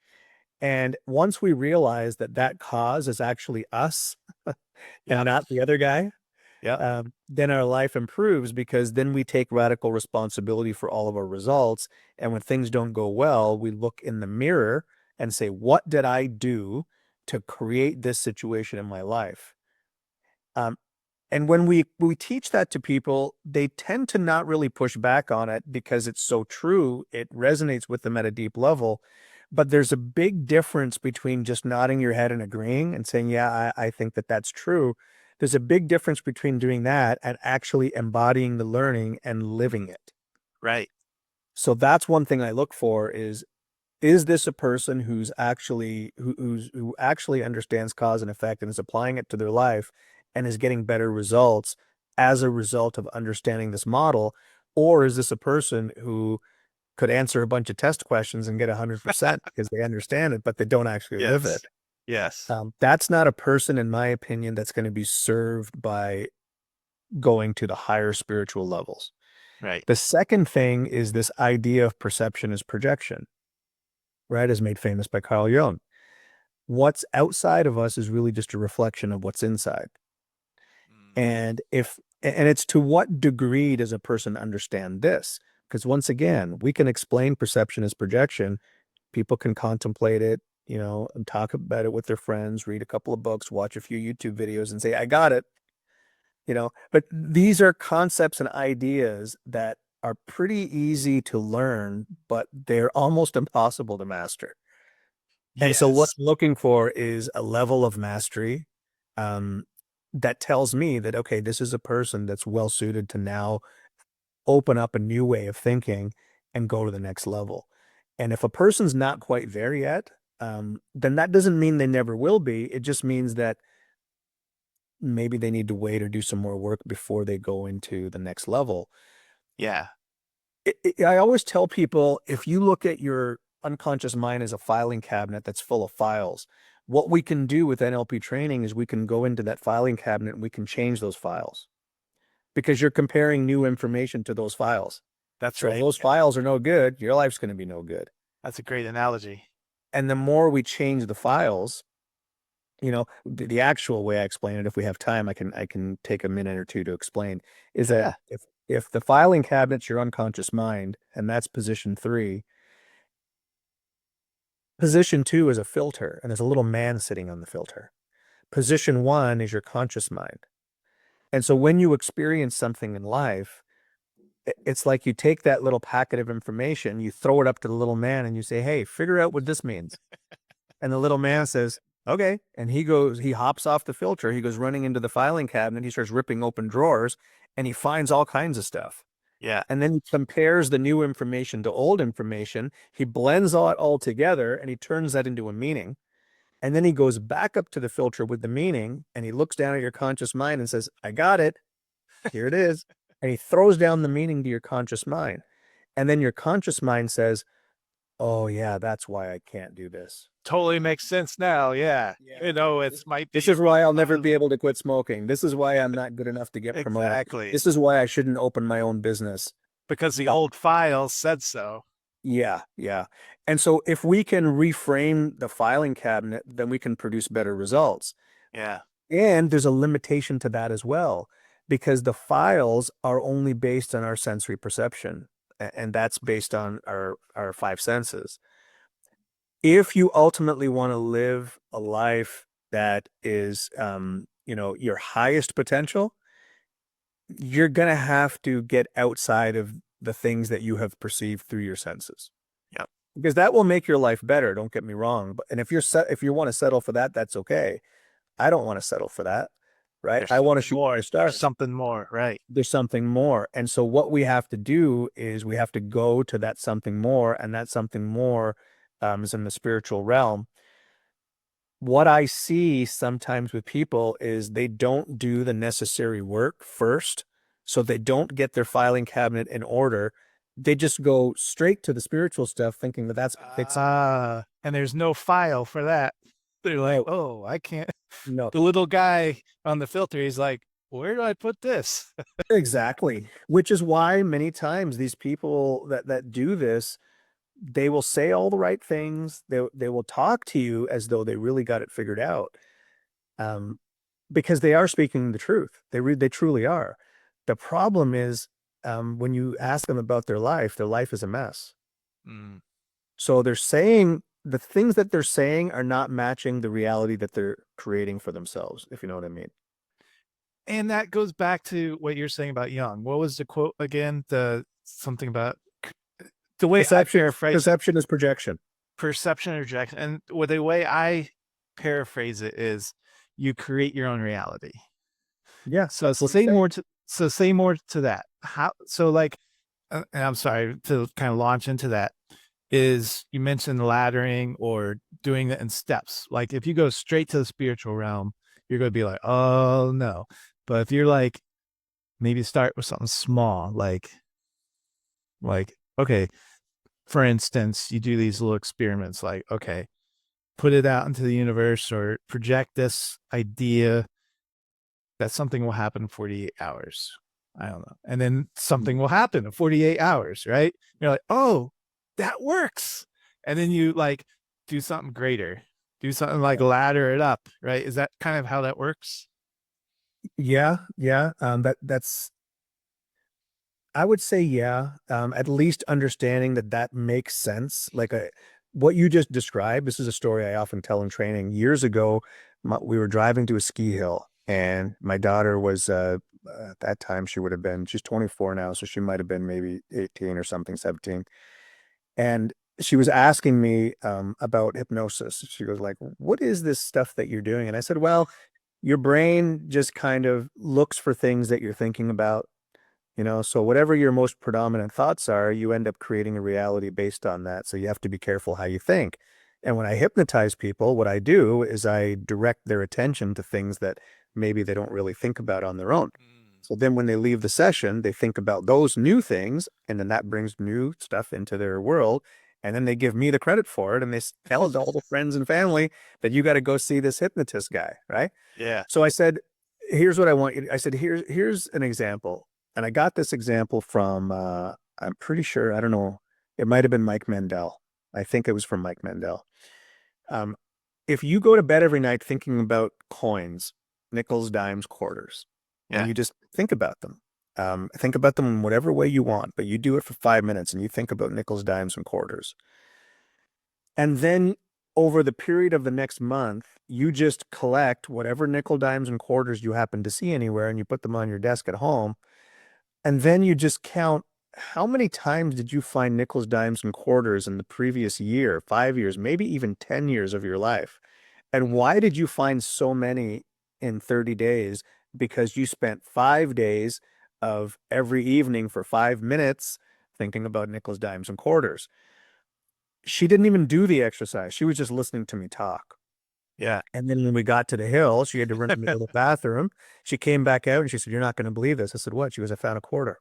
And once we realize that that cause is actually us and Yep. not the other guy, Yep. then our life improves because then we take radical responsibility for all of our results. And when things don't go well, we look in the mirror and say, what did I do to create this situation in my life? Um, and when we teach that to people, they tend to not really push back on it because it's so true. It resonates with them at a deep level. But there's a big difference between just nodding your head and agreeing and saying, yeah, I think that that's true. There's a big difference between doing that and actually embodying the learning and living it. Right. So that's one thing I look for is this a person who's actually who actually understands cause and effect and is applying it to their life and is getting better results as a result of understanding this model? Or is this a person who could answer a bunch of test questions and get 100% because they understand it, but they don't actually live Yes. it? Yes. That's not a person, in my opinion, that's going to be served by going to the higher spiritual levels. Right. The second thing is this idea of perception as projection, right? As made famous by Carl Jung. What's outside of us is really just a reflection of what's inside. And it's to what degree does a person understand this? Because once again, we can explain perception as projection. People can contemplate it, and talk about it with their friends, read a couple of books, watch a few YouTube videos and say, I got it, but these are concepts and ideas that are pretty easy to learn, but they're almost impossible to master. And so what Yes. I'm looking for is a level of mastery that tells me that, okay, this is a person that's well suited to now open up a new way of thinking and go to the next level. And if a person's not quite there yet, then that doesn't mean they never will be. It just means that maybe they need to wait or do some more work before they go into the next level. Yeah. I always tell people, if you look at your unconscious mind as a filing cabinet that's full of files, what we can do with NLP training is we can go into that filing cabinet and we can change those files because you're comparing new information to those files. That's So if right. those files are no good, your life's going to be no good. That's a great analogy. And the more we change the files, the actual way I explain it, if we have time, I can take a minute or two to explain, is that Yeah. if the filing cabinet's your unconscious mind, and that's position 3, position 2 is a filter, and there's a little man sitting on the filter. Position 1 is your conscious mind. And so when you experience something in life, it's like you take that little packet of information, you throw it up to the little man, and you say, hey, figure out what this means. And the little man says, okay. And he hops off the filter. He goes running into the filing cabinet. He starts ripping open drawers and he finds all kinds of stuff. Yeah. And then he compares the new information to old information. He blends it all together and he turns that into a meaning. And then he goes back up to the filter with the meaning and he looks down at your conscious mind and says, I got it. Here it is. And he throws down the meaning to your conscious mind. And then your conscious mind says, oh yeah, that's why I can't do this. Totally makes sense now. Yeah. It's might be This is why I'll never be able to quit smoking. This is why I'm not good enough to get promoted. exactly This is why I shouldn't open my own business. because the old files said so. Yeah, yeah. And so if we can reframe the filing cabinet, then we can produce better results. Yeah. And there's a limitation to that as well, because the files are only based on our sensory perception, and that's based on our 5 senses. If you ultimately want to live a life that is, your highest potential, you're going to have to get outside of the things that you have perceived through your senses. Yep. Because that will make your life better. Don't get me wrong. And if you want to settle for that, that's okay. I don't want to settle for that. Right. There's I want to something shoot more. for the stars. There's something more. Right. There's something more. And so what we have to do is we have to go to that something more, and that something more is in the spiritual realm. What I see sometimes with people is they don't do the necessary work first, so they don't get their filing cabinet in order. They just go straight to the spiritual stuff thinking that that's going to fix it. And there's no file for that. They're like, oh, I can't. No, The little guy on the filter, he's like, where do I put this? exactly. Which is why many times these people that do this, they will say all the right things. They will talk to you as though they really got it figured out. Um, because they are speaking the truth. They truly are. The problem is, when you ask them about their life is a mess. Mm. So they're saying the things that they're saying are not matching the reality that they're creating for themselves, if you know what I mean. And that goes back to what you're saying about Jung. What was the quote again? The something about the way I paraphrase Perception is projection. perception and rejection. And the way I paraphrase it is you create your own reality. Yeah, So that's what I'm say saying. more to say more to that. How so like and I'm sorry to kind of launch into that is you mentioned laddering or doing it in steps. Like if you go straight to the spiritual realm, you're going to be like, oh no. But if you're like, maybe start with something small, like, okay, for instance, you do these little experiments, like, okay, put it out into the universe or project this idea that something will happen in 48 hours. I don't know. And then something will happen in 48 hours, right? You're like, oh, that works. And then you like do something greater, do something like ladder it up, right? Is that kind of how that works? Yeah, yeah. That's I would say yeah. At least understanding that that makes sense. Like what you just described. This is a story I often tell in training. Years ago, we were driving to a ski hill, and my daughter was at that time she's 24 now, so she might have been maybe 18 or something, 17. And she was asking me about hypnosis. She goes like, "What is this stuff that you're doing?" And I said, "Well, your brain just kind of looks for things that you're thinking about, so whatever your most predominant thoughts are, you end up creating a reality based on that. So you have to be careful how you think. And when I hypnotize people, what I do is I direct their attention to things that maybe they don't really think about on their own. So then when they leave the session, they think about those new things, and then that brings new stuff into their world. And then they give me the credit for it, and they tell all the friends and family that you got to go see this hypnotist guy, right? Yeah. So I said, here's what I want you to, I said, here's an example. And I got this example from, I'm pretty sure, I don't know, it might have been Mike Mandel. I think it was from Mike Mandel. Um, if you go to bed every night thinking about coins, nickels, dimes, quarters, and Yeah. you just think about them in whatever way you want, but you do it for 5 minutes and you think about nickels, dimes, and quarters. And then over the period of the next month, you just collect whatever nickel, dimes, and quarters you happen to see anywhere and you put them on your desk at home. And then you just count how many times did you find nickels, dimes, and quarters in the previous year, 5 years, maybe even 10 years of your life? And why did you find so many in 30 days? Because you spent 5 days of every evening for 5 minutes thinking about nickels, dimes, and quarters. She didn't even do the exercise. She was just listening to me talk. Yeah. And then when we got to the hill, she had to run to the bathroom. She came back out and she said, "You're not going to believe this." I said, "What?" She goes, "I found a quarter."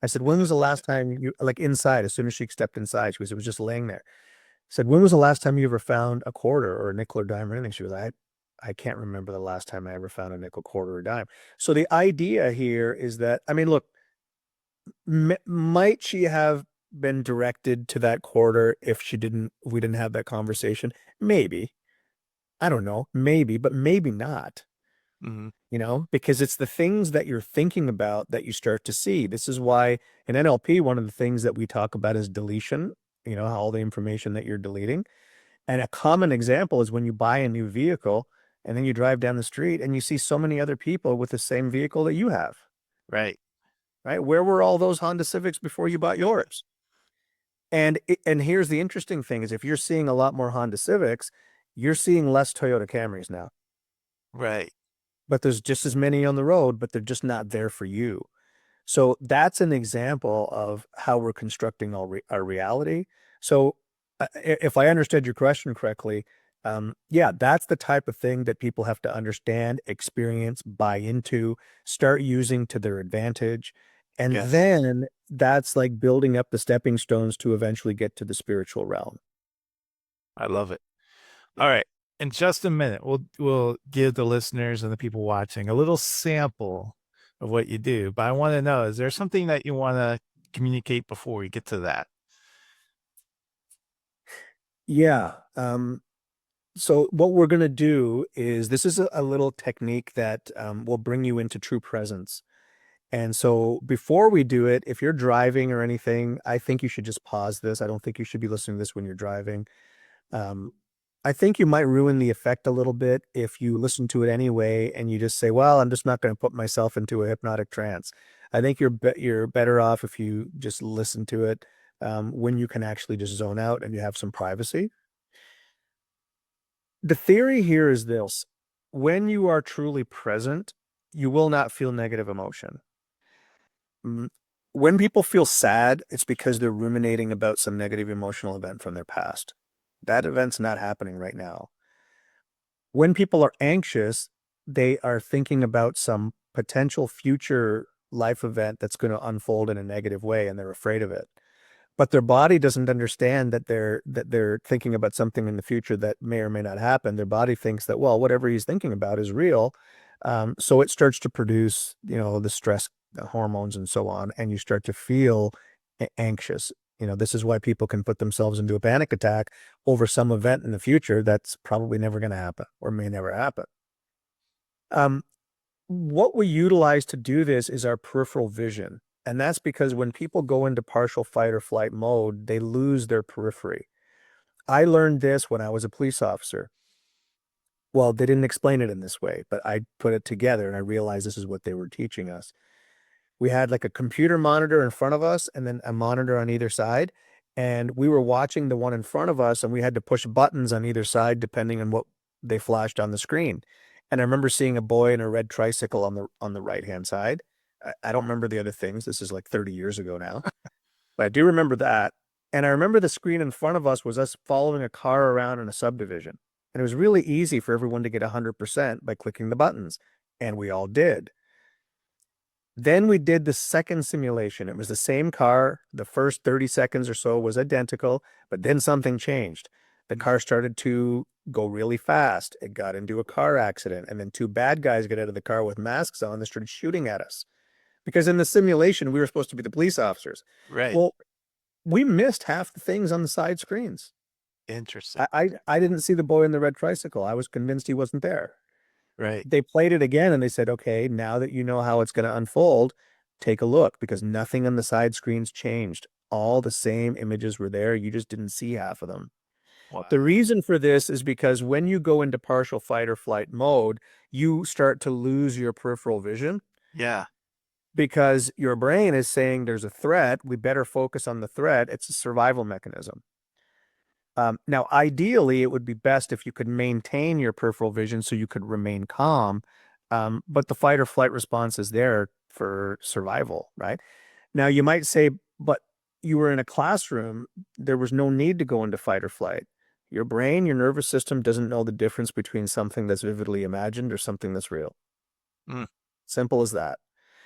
I said, "When was the last time you, like inside, as soon as she stepped inside?" She goes, "It was just laying there." I said, "When was the last time you ever found a quarter or a nickel or dime or anything?" She goes, I can't remember the last time I ever found a nickel, quarter, or dime. So the idea here is that, I mean, look, might she have been directed to that quarter if we didn't have that conversation? Maybe. I don't know. Maybe, but maybe not. Mm-hmm. Because it's the things that you're thinking about that you start to see. This is why in NLP, one of the things that we talk about is deletion, all the information that you're deleting. And a common example is when you buy a new vehicle and then you drive down the street and you see so many other people with the same vehicle that you have, Right. right? Where were all those Honda Civics before you bought yours? And here's the interesting thing is if you're seeing a lot more Honda Civics, you're seeing less Toyota Camrys now. Right. But there's just as many on the road, but they're just not there for you. So that's an example of how we're constructing our reality. So if I understood your question correctly, yeah, that's the type of thing that people have to understand, experience, buy into, start using to their advantage. And Yes. then that's like building up the stepping stones to eventually get to the spiritual realm. I love it. All right. in just a minute, we'll give the listeners and the people watching a little sample of what you do. But I want to know, is there something that you want to communicate before we get to that? Yeah. So what we're going to do is this is a little technique that will bring you into true presence. And so before we do it, if you're driving or anything, I think you should just pause this. I don't think you should be listening to this when you're driving. Um, I think you might ruin the effect a little bit if you listen to it anyway and you just say, well, I'm just not going to put myself into a hypnotic trance. I think you're better off if you just listen to it when you can actually just zone out and you have some privacy. The theory here is this: when you are truly present, you will not feel negative emotion. When people feel sad, it's because they're ruminating about some negative emotional event from their past. That event's not happening right now. When people are anxious, they are thinking about some potential future life event that's going to unfold in a negative way, and they're afraid of it. But their body doesn't understand that they're thinking about something in the future that may or may not happen. Their body thinks that, well, whatever he's thinking about is real. So it starts to produce, the stress hormones and so on, and you start to feel anxious. This is why people can put themselves into a panic attack over some event in the future that's probably never going to happen or may never happen. What we utilize to do this is our peripheral vision. And that's because when people go into partial fight or flight mode, they lose their periphery. I learned this when I was a police officer. Well, they didn't explain it in this way, but I put it together and I realized this is what they were teaching us. We had like a computer monitor in front of us and then a monitor on either side. And we were watching the one in front of us and we had to push buttons on either side depending on what they flashed on the screen. And I remember seeing a boy in a red tricycle on the right-hand side. I don't remember the other things. This is like 30 years ago now. But I do remember that. And I remember the screen in front of us was us following a car around in a subdivision. And it was really easy for everyone to get 100% by clicking the buttons. And we all did. Then we did the second simulation. It was the same car. The first 30 seconds or so was identical, but then something changed. The car started to go really fast. It got into a car accident. And then two bad guys got out of the car with masks on. They started shooting at us. Because in the simulation, we were supposed to be the police officers. Right. Well, we missed half the things on the side screens. Interesting. I didn't see the boy in the red tricycle. I was convinced he wasn't there. Right. They played it again and they said, okay, now that you know how it's going to unfold, take a look, because nothing on the side screens changed. All the same images were there. You just didn't see half of them. Wow. The reason for this is because when you go into partial fight or flight mode, you start to lose your peripheral vision. Yeah. Because your brain is saying there's a threat. We better focus on the threat. It's a survival mechanism. Now, ideally, it would be best if you could maintain your peripheral vision so you could remain calm. But the fight or flight response is there for survival, right? Now, you might say, but you were in a classroom. There was no need to go into fight or flight. Your brain, your nervous system doesn't know the difference between something that's vividly imagined or something that's real. Simple as that.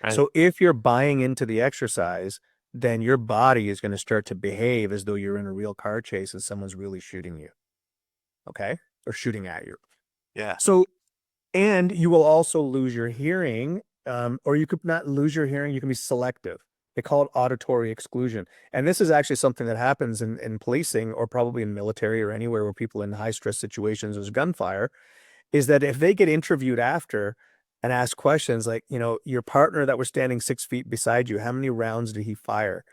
Right. So if you're buying into the exercise, then your body is going to start to behave as though you're in a real car chase and someone's really shooting you. Okay? Or shooting at you. Yeah. So, and you will also lose your hearing, or you could not lose your hearing. You can be selective. They call it auditory exclusion. And this is actually something that happens in policing or probably in military or anywhere where people in high stress situations, there's gunfire, is that if they get interviewed after and ask questions like, your partner that was standing 6 feet beside you, how many rounds did he fire?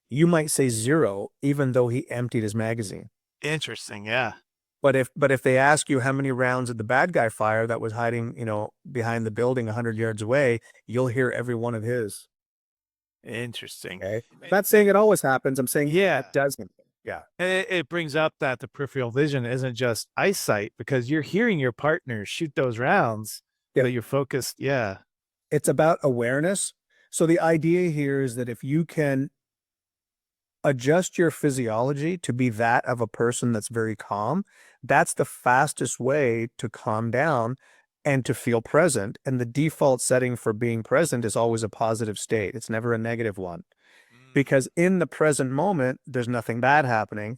You might say 0, even though he emptied his magazine. Interesting. Yeah. But if they ask you how many rounds did the bad guy fire that was hiding, behind the building 100 yards away, you'll hear every one of his. Interesting. Okay. I'm not saying it always happens. I'm saying it doesn't. Yeah. And it brings up that the peripheral vision isn't just eyesight, because you're hearing your partner shoot those rounds. But you're focused. Yeah. It's about awareness. So the idea here is that if you can adjust your physiology to be that of a person that's very calm, that's the fastest way to calm down and to feel present. And the default setting for being present is always a positive state. It's never a negative one. Because in the present moment, there's nothing bad happening.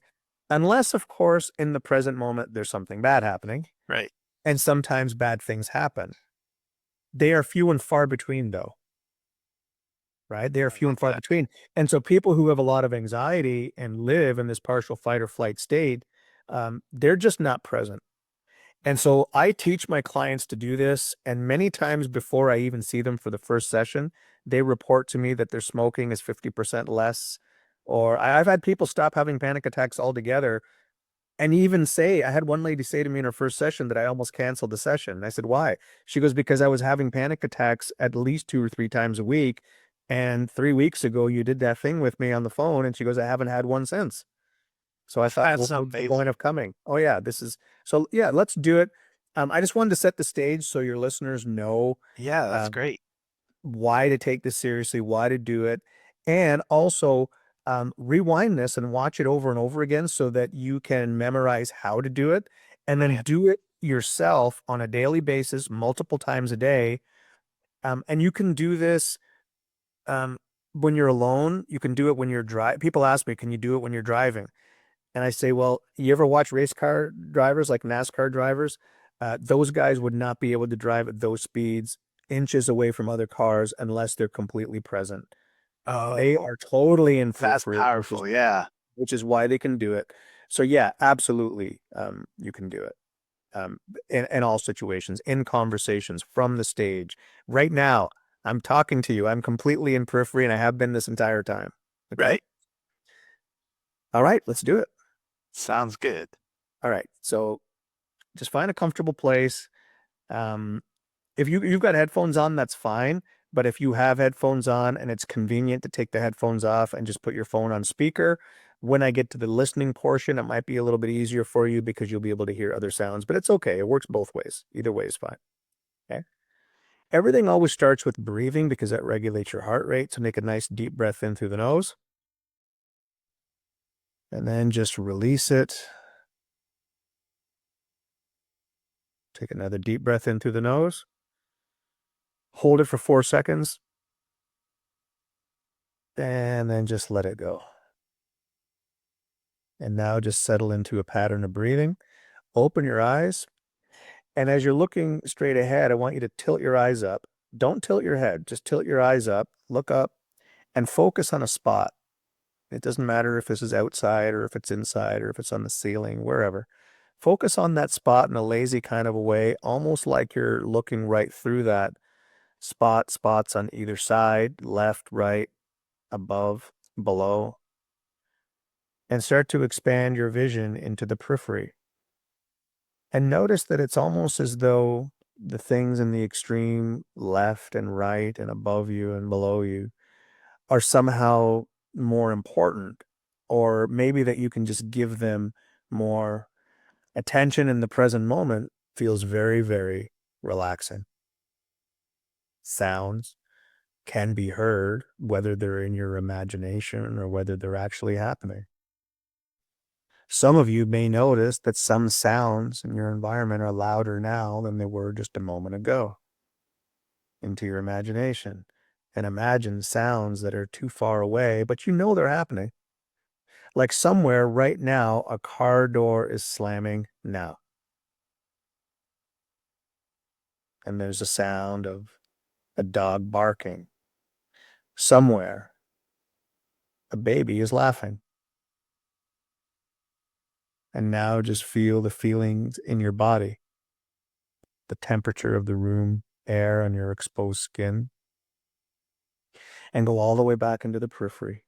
Unless, of course, in the present moment, there's something bad happening. Right. And sometimes bad things happen. They are few and far between, though. Right? They are I few like and far that. between. And so people who have a lot of anxiety and live in this partial fight or flight state, they're just not present. And so I teach my clients to do this. And many times before I even see them for the first session, they report to me that their smoking is 50% less. Or I've had people stop having panic attacks altogether. And even say, I had one lady say to me in her first session that I almost canceled the session. And I said, why? She goes, because I was having panic attacks at least 2 or 3 times a week. And 3 weeks ago, you did that thing with me on the phone. And she goes, I haven't had one since. So I thought, That's well, what's the amazing. point of coming? Oh, yeah, this is so, yeah, let's do it. I just wanted to set the stage so your listeners know Yeah, that's um, great. why to take this seriously, why to do it, and also rewind this and watch it over and over again so that you can memorize how to do it and then Brilliant. do it yourself on a daily basis, multiple times a day. And you can do this um, when you're alone. You can do it when you're driving. People ask me, can you do it when you're driving? And I say, well, you ever watch race car drivers like NASCAR drivers? Those guys would not be able to drive at those speeds inches away from other cars unless they're completely present. They Oh, are totally in that's peripheral, powerful. Yeah. which is why they can do it. So yeah, absolutely, you can do it in all situations, in conversations, from the stage. Right now, I'm talking to you. I'm completely in periphery, and I have been this entire time. Okay. Right. All right, let's do it. Sounds good. All right. So just find a comfortable place. Um, if you've got headphones on, that's fine. But if you have headphones on and it's convenient to take the headphones off and just put your phone on speaker, when I get to the listening portion, it might be a little bit easier for you because you'll be able to hear other sounds, but it's okay. It works both ways. Either way is fine. Okay. Everything always starts with breathing because that regulates your heart rate. So make a nice deep breath in through the nose and then just release it. Take another deep breath in through the nose. Hold it for 4 seconds. And then just let it go. And now just settle into a pattern of breathing. Open your eyes. And as you're looking straight ahead, I want you to tilt your eyes up. Don't tilt your head, just tilt your eyes up, look up, and focus on a spot. It doesn't matter if this is outside or if it's inside or if it's on the ceiling, wherever. Focus on that spot in a lazy kind of a way, almost like you're looking right through that spot, spots on either side, left, right, above, below, and start to expand your vision into the periphery. And notice that it's almost as though the things in the extreme left and right and above you and below you are somehow more important, or maybe that you can just give them more attention in the present moment feels very, very relaxing. Sounds can be heard, whether they're in your imagination or whether they're actually happening. Some of you may notice that some sounds in your environment are louder now than they were just a moment ago. Into your imagination and imagine sounds that are too far away, but you know they're happening. Like somewhere right now, a car door is slamming now. And there's a sound of a dog barking. Somewhere, a baby is laughing. And now just feel the feelings in your body, the temperature of the room, air on your exposed skin, and go all the way back into the periphery,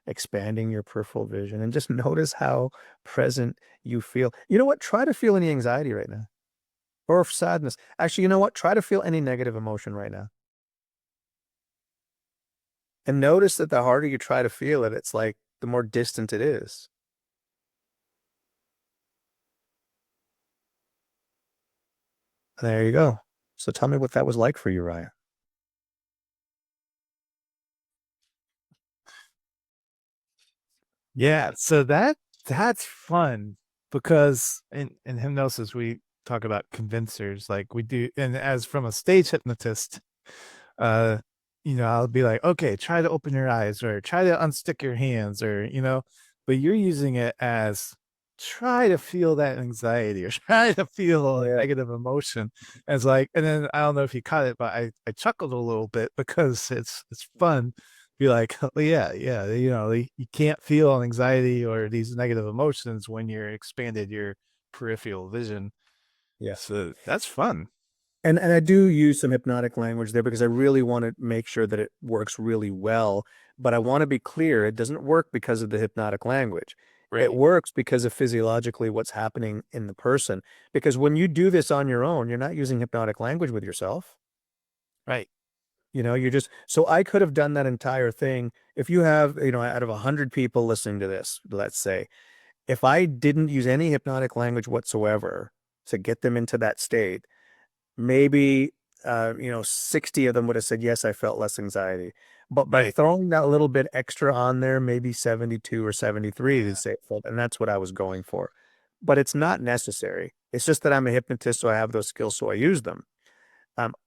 expanding your peripheral vision. And just notice how present you feel. You know what? Try to feel any anxiety right now or sadness. Actually, you know what? Try to feel any negative emotion right now. And notice that the harder you try to feel it, it's like the more distant it is. There you go. So tell me what that was like for you, Ryan. Yeah. So that's fun because in hypnosis we talk about convincers, like we do, and as from a stage hypnotist, uh, I'll be like, okay, try to open your eyes or try to unstick your hands or but you're using it as try to feel that anxiety or try to feel a Yeah. negative emotion as like, and then I don't know if you caught it, but I chuckled a little bit because it's fun. Be like, oh, yeah, you know, you can't feel anxiety or these negative emotions when you're expanded your peripheral vision. Yeah. So that's fun. And I do use some hypnotic language there because I really want to make sure that it works really well. But I want to be clear, it doesn't work because of the hypnotic language. It Right. works because of physiologically what's happening in the person. Because when you do this on your own, you're not using hypnotic language with yourself. Right. You know, you're just, so I could have done that entire thing. If you have, you know, out of 100 people listening to this, let's say, if I didn't use any hypnotic language whatsoever to get them into that state, maybe 60 of them would have said yes, I felt less anxiety. But by Right. throwing that little bit extra on there, maybe 72 or 73 to Yeah. say it felt, and that's what I was going for. But it's not necessary. It's just that I'm a hypnotist, so I have those skills, so I use them.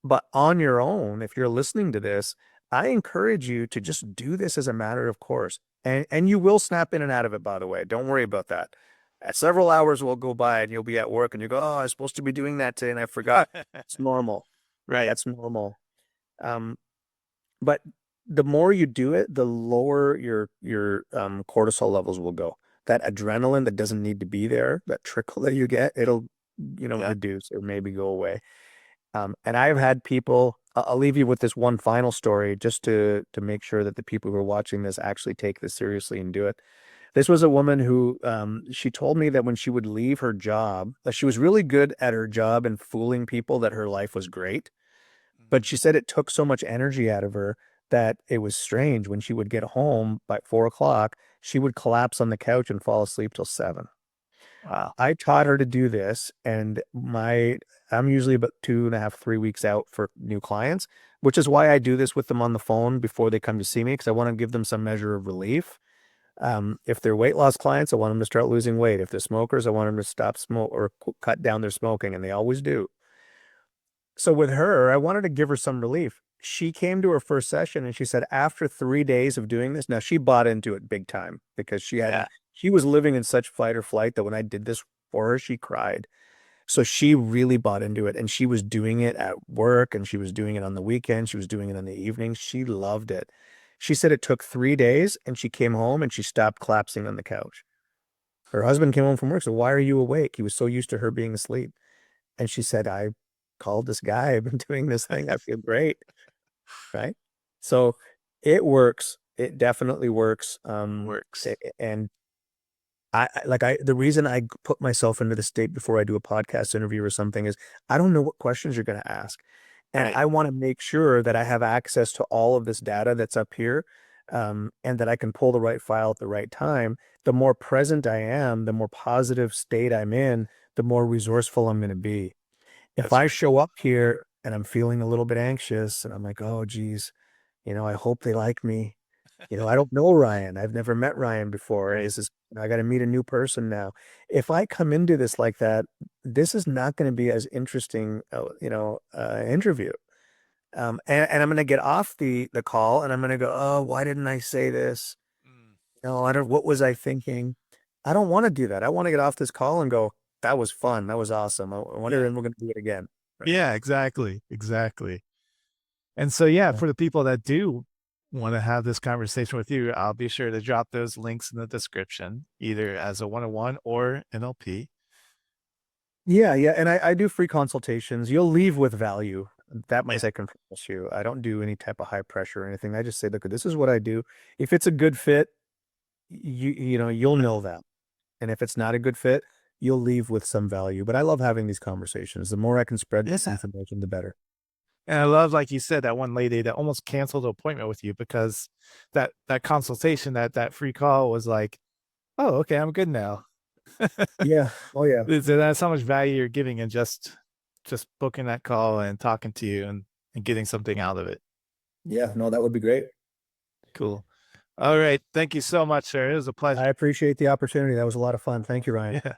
But on your own, if you're listening to this, I encourage you to just do this as a matter of course. And you will snap in and out of it, by the way. Don't worry about that. Several hours will go by and you'll be at work and you go, oh, I was supposed to be doing that today and I forgot. It's normal. Right. That's normal. Um, but the more you do it, the lower your cortisol levels will go. That adrenaline that doesn't need to be there, that trickle that you get, it'll Yeah. reduce or maybe go away. And I've had people. I'll leave you with this one final story just to make sure that the people who are watching this actually take this seriously and do it. This was a woman who she told me that when she would leave her job, that she was really good at her job and fooling people that her life was great. But Mhm. she said it took so much energy out of her that it was strange when she would get home by 4 o'clock, she would collapse on the couch and fall asleep till 7. Wow. I taught her to do this, and I'm usually about 2.5, 3 weeks out for new clients, which is why I do this with them on the phone before they come to see me, because I want to give them some measure of relief. If they're weight loss clients, I want them to start losing weight. If they're smokers, I want them to stop smoke or cut down their smoking, and they always do. So with her, I wanted to give her some relief. She came to her first session and she said after 3 days of doing this, now she bought into it big time because Yeah. she was living in such fight or flight that when I did this for her, she cried. So she really bought into it and she was doing it at work and she was doing it on the weekend. She was doing it in the evenings. She loved it. She said it took 3 days and she came home and she stopped collapsing on the couch. Her husband came home from work. So why are you awake? He was so used to her being asleep. And she said, I called this guy. I've been doing this thing. I feel great. Right. So it works. It definitely works. Works. And the reason I put myself into the state before I do a podcast interview or something is I don't know what questions you're going to ask. And Right. I want to make sure that I have access to all of this data that's up here, and that I can pull the right file at the right time. The more present I am, the more positive state I'm in, the more resourceful I'm going to be. If That's I right. show up here and I'm feeling a little bit anxious and I'm like, oh, geez, I hope they like me. I don't know Ryan. I've never met Ryan before. Right. I got to meet a new person now. If I come into this like that, this is not going to be as interesting, interview. And I'm going to get off the call and I'm going to go, oh, why didn't I say this? Mm. No, what was I thinking? I don't want to do that. I want to get off this call and go, that was fun. That was awesome. I wonder Yeah. if we're going to do it again. Right. Yeah, exactly. Exactly. And so, yeah, Yeah. for the people that do want to have this conversation with you, I'll be sure to drop those links in the description, either as a one-on-one or NLP. Yeah, yeah. And I do free consultations. You'll leave with value. That Yeah. much I can promise you. I don't do any type of high pressure or anything. I just say, look, this is what I do. If it's a good fit, you'll know that. And if it's not a good fit, you'll leave with some value. But I love having these conversations. The more I can spread Yeah. information, the better. And I love, like you said, that one lady that almost canceled the appointment with you because that consultation, that free call was like, oh, okay, I'm good now. Yeah. Oh yeah. So that's how much value you're giving in just booking that call and talking to you and getting something out of it. Yeah. No, that would be great. Cool. All right. Thank you so much, sir. It was a pleasure. I appreciate the opportunity. That was a lot of fun. Thank you, Ryan. Yeah.